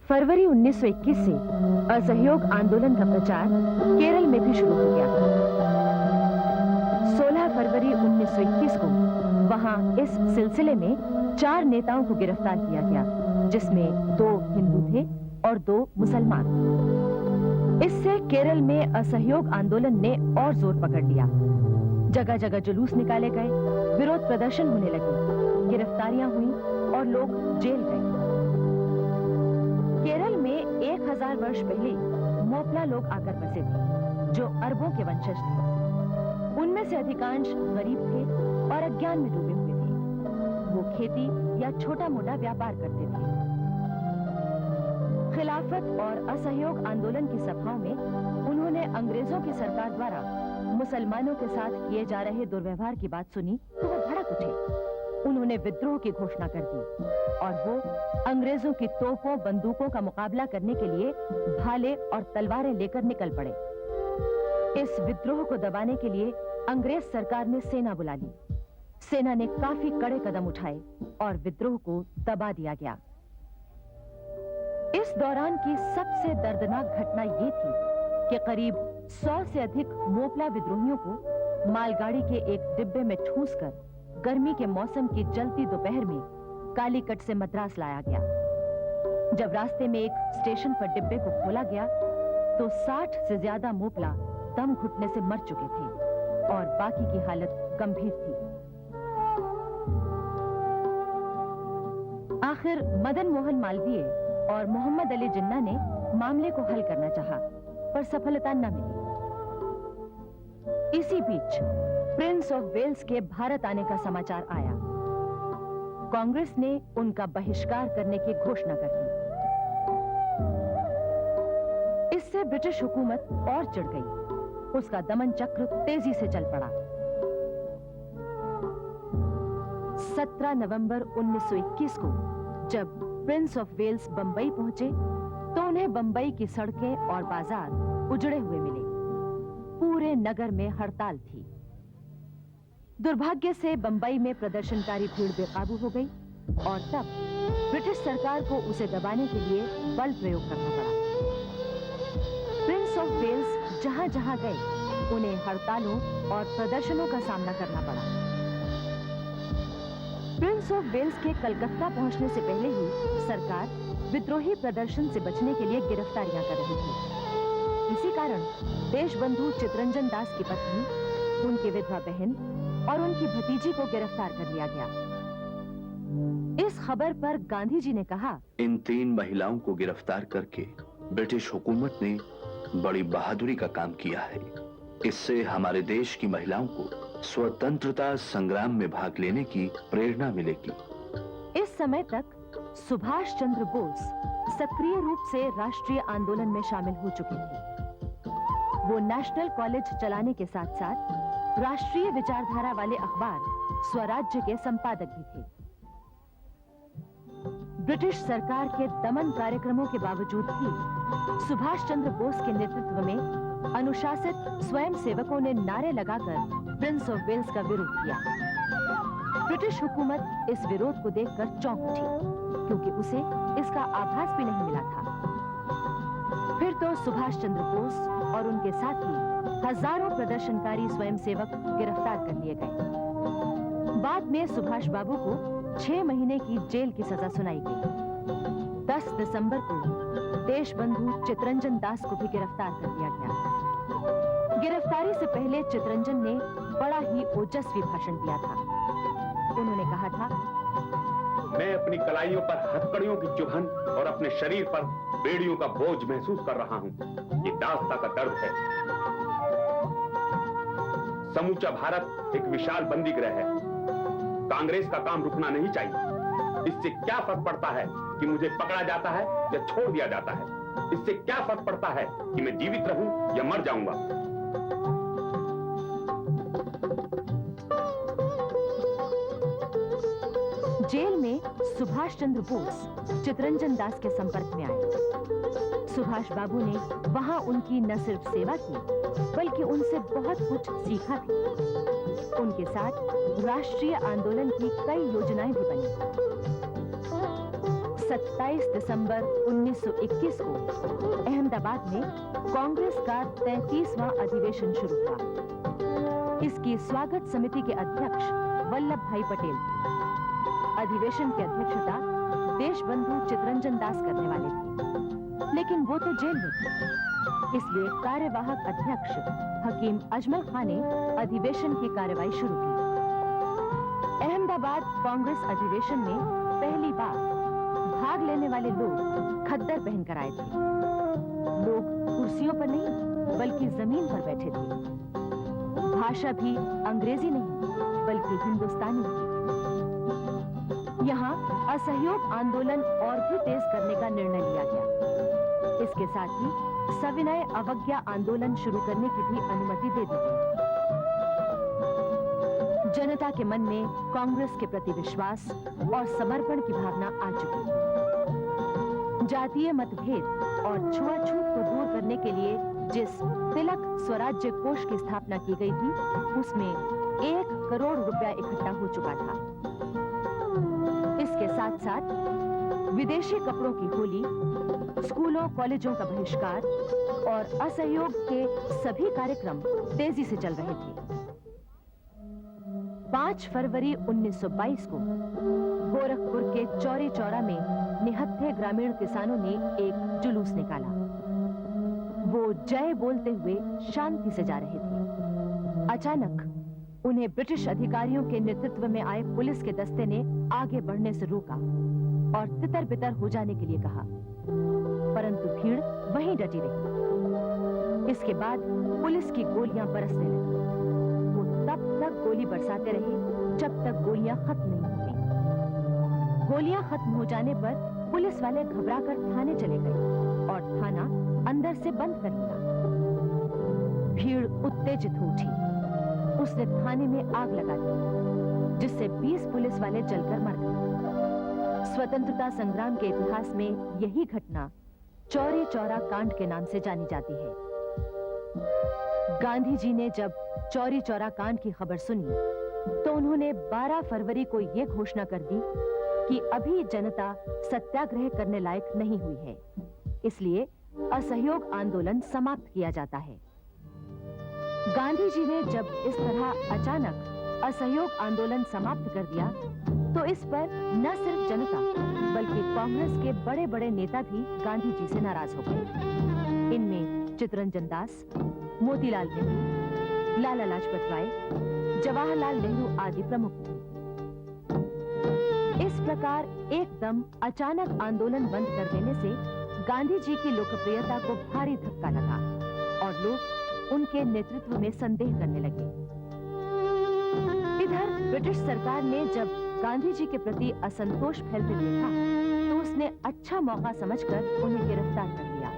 फरवरी 1921 से असहयोग आंदोलन का प्रचार केरल में भी शुरू हो गया। 16 फरवरी 1921 को वहां इस सिलसिले में 4 नेताओं को गिरफ्तार किया गया, जिसमें 2 हिंदू थे और 2 मुसलमान। इससे केरल में असहयोग आंदोलन ने और जोर पकड़ लिया। जगह जगह जुलूस निकाले गए, विरोध प्रदर्शन होने लगे, गिरफ्तारियां हुई और लोग जेल गए। केरल में 1000 वर्ष पहले मोपला लोग आकर बसे थे, जो अरबों के वंशज थे। उनमें से अधिकांश गरीब थे और अज्ञान में डूबे हुए थे। वो खेती या छोटा मोटा व्यापार करते थे। खिलाफत और असहयोग आंदोलन की सभाओं में उन्होंने अंग्रेजों की सरकार द्वारा मुसलमानों के साथ किए जा रहे दुर्व्यवहार की बात सुनी तो वो भड़क उठे। उन्होंने विद्रोह की घोषणा कर दी और वो अंग्रेजों की तोपों बंदूकों का मुकाबला करने के लिए भाले और तलवारें लेकर निकल पड़े। इस विद्रोह को दबाने के लिए अंग्रेज सरकार ने सेना बुला ली। सेना ने काफी कड़े कदम उठाए और विद्रोह को दबा दिया गया। इस दौरान की सबसे दर्दनाक घटना ये थी कि करीब 100 से अधिक मोपला विद्रोहियों को मालगाड़ी के एक डिब्बे में ठूंसकर गर्मी के मौसम की जलती दोपहर में कालीकट से मद्रास लाया गया। जब रास्ते में एक स्टेशन पर डिब्बे को खोला गया तो 60 से ज्यादा मोपला दम घुटने से मर चुके थे और बाकी की हालत गंभीर थी। आखिर मदन मोहन मालवीय और मोहम्मद अली जिन्ना ने मामले को हल करना चाहा, पर सफलता न मिली। इसी बीच प्रिंस ऑफ वेल्स के भारत आने का समाचार आया। कांग्रेस ने उनका बहिष्कार करने की घोषणा कर दी। इससे ब्रिटिश हुकूमत और चिढ़ गई। उसका दमन चक्र तेजी से चल पड़ा। 17 नवंबर 1921 को जब प्रिंस ऑफ वेल्स बंबई पहुंचे तो उन्हें बंबई की सड़कें और बाजार उजड़े हुए मिले। पूरे नगर में हड़ताल थी। दुर्भाग्य से बंबई में प्रदर्शनकारी भीड़ बेकाबू हो गई और तब ब्रिटिश सरकार को उसे दबाने के लिए बल प्रयोग करना पड़ा। प्रिंस ऑफ वेल्स जहां जहां गए उन्हें हड़तालों और प्रदर्शनों का सामना करना पड़ा। प्रिंस ऑफ वेल्स के कलकत्ता पहुंचने से पहले ही सरकार विद्रोही प्रदर्शन से बचने के लिए गिरफ्तारियां कर रही थी। इसी कारण देशबंधु चितरंजन दास की पत्नी, उनकी विधवा बहन और उनकी भतीजी को गिरफ्तार कर लिया गया। इस खबर पर गांधी जी ने कहा, इन 3 महिलाओं को गिरफ्तार करके ब्रिटिश हुकूमत ने बड़ी बहादुरी का काम किया है। इससे हमारे देश की महिलाओं को स्वतंत्रता संग्राम में भाग लेने की प्रेरणा मिलेगी। इस समय तक सुभाष चंद्र बोस सक्रिय रूप से राष्ट्रीय आंदोलन में शामिल हो चुके थे। वो नेशनल कॉलेज चलाने के साथ साथ राष्ट्रीय विचारधारा वाले अखबार स्वराज्य के संपादक भी थे। ब्रिटिश सरकार के दमन कार्यक्रमों के बावजूद भी सुभाष चंद्र बोस के नेतृत्व में अनुशासित स्वयं सेवकों ने नारे लगाकर प्रिंस ऑफ वेल्स का विरोध किया। ब्रिटिश हुकूमत इस विरोध को देखकर चौंक उठी, क्योंकि उसे इसका आभास भी नहीं मिला था। फिर तो सुभाष चंद्र बोस और उनके साथी हजारों प्रदर्शनकारी स्वयंसेवक गिरफ्तार कर लिए गए। बाद में सुभाष बाबू को 6 महीने की जेल की सजा सुनाई गई। 10 दिसंबर को देशबंधु चितरंजन दास को भी गिरफ्तार कर लिया गया। गिरफ्तारी से पहले चितरंजन ने बड़ा ही ओजस्वी भाषण दिया था। उन्होंने कहा था, मैं अपनी कलाइयों पर हथकड़ियों की चुभन और अपने शरीर पर बेड़ियों का बोझ महसूस कर रहा हूं। ये दास्ता का दर्द है। समूचा भारत एक विशाल बंदी गृह है। कांग्रेस का काम रुकना नहीं चाहिए। इससे क्या फर्क पड़ता है कि मुझे पकड़ा जाता है या छोड़ दिया जाता है? इससे क्या फर्क पड़ता है कि मैं जीवित रहूं या मर जाऊंगा? जेल में सुभाष चंद्र बोस चितरंजन दास के संपर्क में आए। सुभाष बाबू ने वहां उनकी न सिर्फ सेवा की, बल्कि उनसे बहुत कुछ सीखा भी। उनके साथ राष्ट्रीय आंदोलन की कई योजनाएं भी बनी। 27 दिसंबर 1921 को अहमदाबाद में कांग्रेस का 33वां अधिवेशन शुरू हुआ। इसकी स्वागत समिति के अध्यक्ष वल्लभ भाई पटेल थे। अधिवेशन की अध्यक्षता देशबंधु चितरंजन दास करने वाले थे, लेकिन वो तो जेल में थे। इसलिए कार्यवाहक अध्यक्ष हकीम अजमल खान ने अधिवेशन की कार्यवाही शुरू की। अहमदाबाद कांग्रेस अधिवेशन में पहली बार भाग लेने वाले लोग खद्दर पहनकर आए थे। लोग कुर्सियों पर नहीं बल्कि जमीन पर बैठे थे। भाषा भी अंग्रेजी नहीं बल्कि हिंदुस्तानी थी। यहाँ असहयोग आंदोलन और भी तेज करने का निर्णय लिया गया। इसके साथ ही सविनय अवज्ञा आंदोलन शुरू करने की भी अनुमति दे दी गई। जनता के मन में कांग्रेस के प्रति विश्वास और समर्पण की भावना आ चुकी थी। जातीय मतभेद और छुआछूत को दूर करने के लिए जिस तिलक स्वराज्य कोष की स्थापना की गई थी, उसमें 1 करोड़ रुपया इकट्ठा हो चुका था। इसके साथ साथ विदेशी कपड़ों की होली, स्कूलों कॉलेजों का बहिष्कार और असहयोग के सभी कार्यक्रम तेजी से चल रहे थे। 5 फरवरी 1922 को गोरखपुर के चौरी चौरा में निहत्थे ग्रामीण किसानों ने एक जुलूस निकाला। वो जय बोलते हुए शांति से जा रहे थे। अचानक उन्हें ब्रिटिश अधिकारियों के नेतृत्व में आए पुलिस के दस्ते ने आगे बढ़ने से रोका और तितर-बितर हो जाने के लिए कहा, परंतु भीड़ वहीं डटी रही। इसके बाद पुलिस की गोलियां बरसने लगी। वो तब तक गोली बरसाते रहे जब तक गोलियां खत्म नहीं हो गईं। गोलियां खत्म हो जाने पर पुलिस वाले घबराकर थाने चले गए और थाना अंदर से बंद कर दिया। भीड़ उत्तेजित हो उठी। उसने थाने में आग लगा दी, जिससे 20 पुलिस वाले जलकर मर गए। स्वतंत्रता संग्राम के इतिहास में यही घटना चौरी चौरा कांड के नाम से जानी जाती है। गांधी जी ने जब चौरी चौरा कांड की खबर सुनी तो उन्होंने 12 फरवरी को यह घोषणा कर दी कि अभी जनता सत्याग्रह करने लायक नहीं हुई है, इसलिए असहयोग आंदोलन समाप्त किया जाता है। गांधी जी ने जब इस तरह अचानक असहयोग आंदोलन समाप्त कर दिया तो इस पर न सिर्फ जनता बल्कि कांग्रेस के बड़े-बड़े नेता भी गांधी जी से नाराज हो गए। इनमें चितरंजन दास, मोतीलाल नेहरू, लाला लाजपत राय, जवाहरलाल नेहरू आदि प्रमुख थे। इस प्रकार एकदम अचानक आंदोलन बंद कर देने से गांधी जी की लोकप्रियता को भारी धक्का लगा और लोग उनके नेतृत्व में संदेह करने लगे। इधर ब्रिटिश सरकार ने जब गांधी जी के प्रति असंतोष फैलते देखा तो उसने अच्छा मौका समझकर उन्हें गिरफ्तार कर लिया।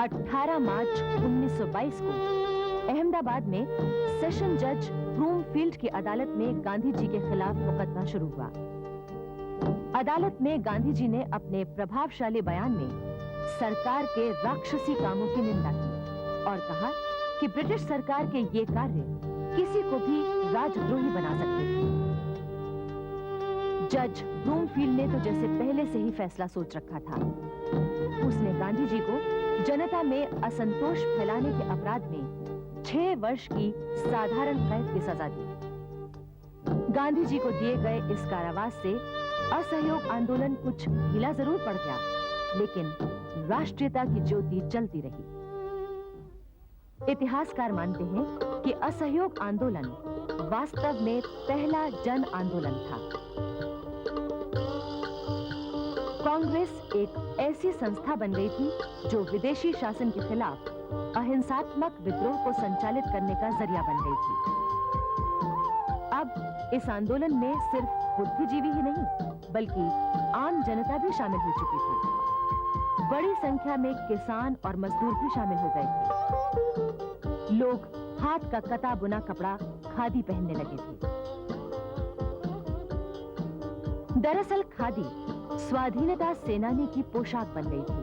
18 मार्च 1922 को अहमदाबाद में सेशन जज ब्रूमफील्ड की अदालत में गांधी जी के खिलाफ मुकदमा शुरू हुआ। अदालत में गांधी जी ने अपने प्रभावशाली बयान में सरकार के राक्षसी कामों की निंदा की और कहा कि ब्रिटिश सरकार के ये कार्य किसी को भी राजद्रोही बना सकते थे। जज ब्रूमफील्ड ने तो जैसे पहले से ही फैसला सोच रखा था। उसने गांधी जी को जनता में असंतोष फैलाने के अपराध में 6 वर्ष की साधारण कैद की सजा दी। गांधी जी को दिए गए इस कारावास से असहयोग आंदोलन कुछ ढीला जरूर पड़ गया, लेकिन राष्ट्रीयता की ज्योति जलती रही। इतिहासकार मानते हैं कि असहयोग आंदोलन वास्तव में पहला जन आंदोलन था। कांग्रेस एक ऐसी संस्था बन गई थी जो विदेशी शासन के खिलाफ अहिंसात्मक विद्रोह को संचालित करने का जरिया बन गई थी। अब इस आंदोलन में सिर्फ बुद्धिजीवी ही नहीं बल्कि आम जनता भी शामिल हो चुकी थी। बड़ी संख्या में किसान और मजदूर भी शामिल हो गए थे। लोग हाथ का कता बुना कपड़ा खादी पहनने लगे थे। दरअसल खादी स्वाधीनता सेनानी की पोशाक बन गई थी।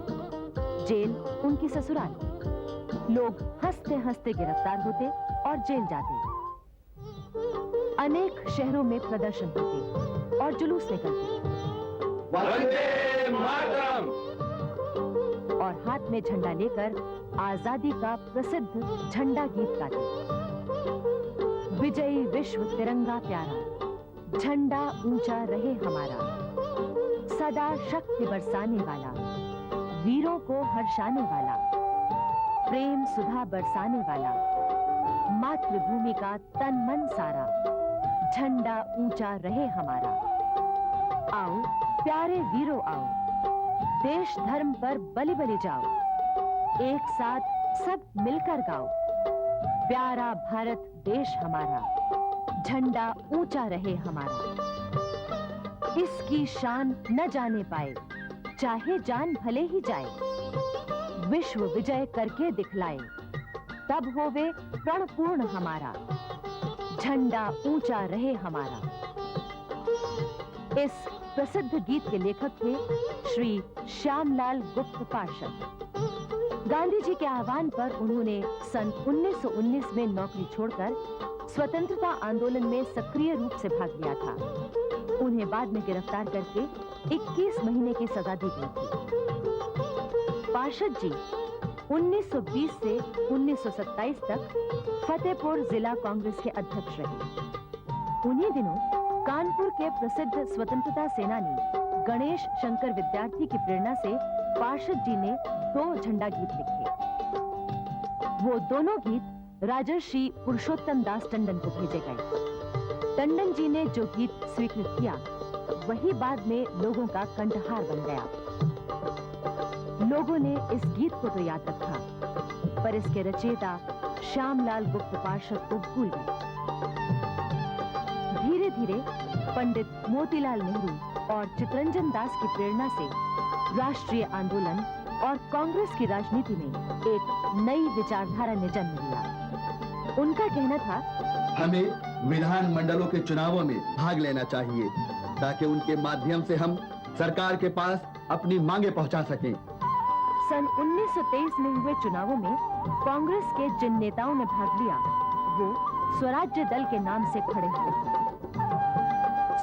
जेल उनकी ससुराल। लोग हंसते हंसते गिरफ्तार होते और जेल जाते। अनेक शहरों में प्रदर्शन होते और जुलूस निकलते। मातरम। और हाथ में झंडा लेकर आजादी का प्रसिद्ध झंडा गीत गाते। विजयी विश्व तिरंगा प्यारा, झंडा ऊंचा रहे हमारा, सदा शक्ति बरसाने वाला, वीरों को हर्षाने वाला, प्रेम सुधा बरसाने वाला, मातृभूमि का तन मन सारा, झंडा ऊंचा रहे हमारा। आओ प्यारे वीरों आओ, देश धर्म पर बलि बलि जाओ, एक साथ सब मिलकर गाओ, प्यारा भारत देश हमारा, झंडा ऊंचा रहे हमारा। इसकी शान न जाने पाए, चाहे जान भले ही जाए, विश्व विजय करके दिखलाए, तब होवे प्रण पूर्ण हमारा, झंडा ऊंचा रहे हमारा। इस प्रसिद्ध गीत के लेखक थे श्री श्यामलाल गुप्त पार्षद। गांधी जी के आह्वान पर उन्होंने सन 1919 में नौकरी छोड़कर स्वतंत्रता आंदोलन में सक्रिय रूप से भाग लिया था। उन्हें बाद में गिरफ्तार करके 21 महीने की सजा दी गई थी। पार्षद जी 1920 से 1927 तक फतेहपुर जिला कांग्रेस के अध्यक्ष रहे। उन्हीं दिनों कानपुर के प्रसिद्ध स्वतंत्रता सेनानी गणेश शंकर विद्यार्थी की प्रेरणा से पार्षद जी ने 2 झंडा गीत लिखे। वो दोनों गीत राजर्षि पुरुषोत्तम दास टंडन को भेजे गए। टंडन जी ने जो गीत स्वीकृत किया वही बाद में लोगों का कंठहार बन गया। लोगों ने इस गीत को तो याद रखा, पर इसके रचयिता श्यामलाल गुप्त पार्षद को भूल गए। धीरे धीरे पंडित मोतीलाल नेहरू और चितरंजन दास की प्रेरणा से राष्ट्रीय आंदोलन और कांग्रेस की राजनीति में एक नई विचारधारा ने जन्म लिया। उनका कहना था, हमें विधान मंडलों के चुनावों में भाग लेना चाहिए ताकि उनके माध्यम से हम सरकार के पास अपनी मांगे पहुंचा सकें। सन 1923 में हुए चुनावों में कांग्रेस के जिन नेताओं ने भाग लिया वो स्वराज्य दल के नाम से खड़े हुए थे।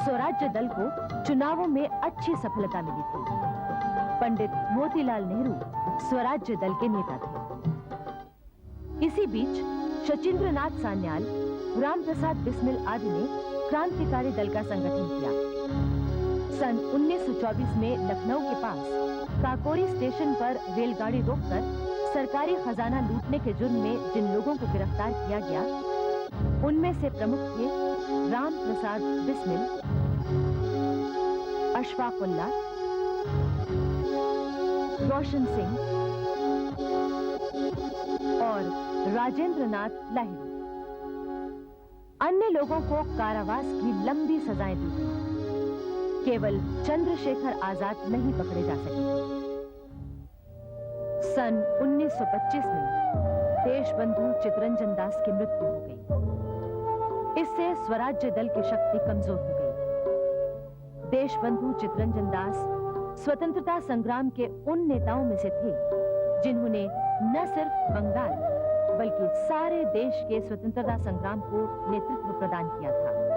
स्वराज्य दल को चुनावों में अच्छी सफलता मिली थी। पंडित मोतीलाल नेहरू स्वराज्य दल के नेता थे। इसी बीच शचींद्रनाथ सान्याल, राम प्रसाद बिस्मिल आदि ने क्रांतिकारी दल का संगठन किया। सन 1924 में लखनऊ के पास काकोरी स्टेशन पर रेलगाड़ी रोककर सरकारी खजाना लूटने के जुर्म में जिन लोगों को गिरफ्तार किया गया उनमें से प्रमुख थे राम प्रसाद बिस्मिल, अशफाकुल्ला, रोशन सिंह और राजेंद्रनाथ लाहिड़ी। अन्य लोगों को कारावास की लंबी सजाएं दी गई। केवल चंद्रशेखर आजाद नहीं पकड़े जा सके। सन 1925 में देशबंधु चितरंजन दास की मृत्यु हो गई। इससे स्वराज्य दल की शक्ति कमजोर हो गई। देशबंधु चितरंजन दास स्वतंत्रता संग्राम के उन नेताओं में से थे जिन्होंने न सिर्फ बंगाल बल्कि सारे देश के स्वतंत्रता संग्राम को नेतृत्व प्रदान किया था।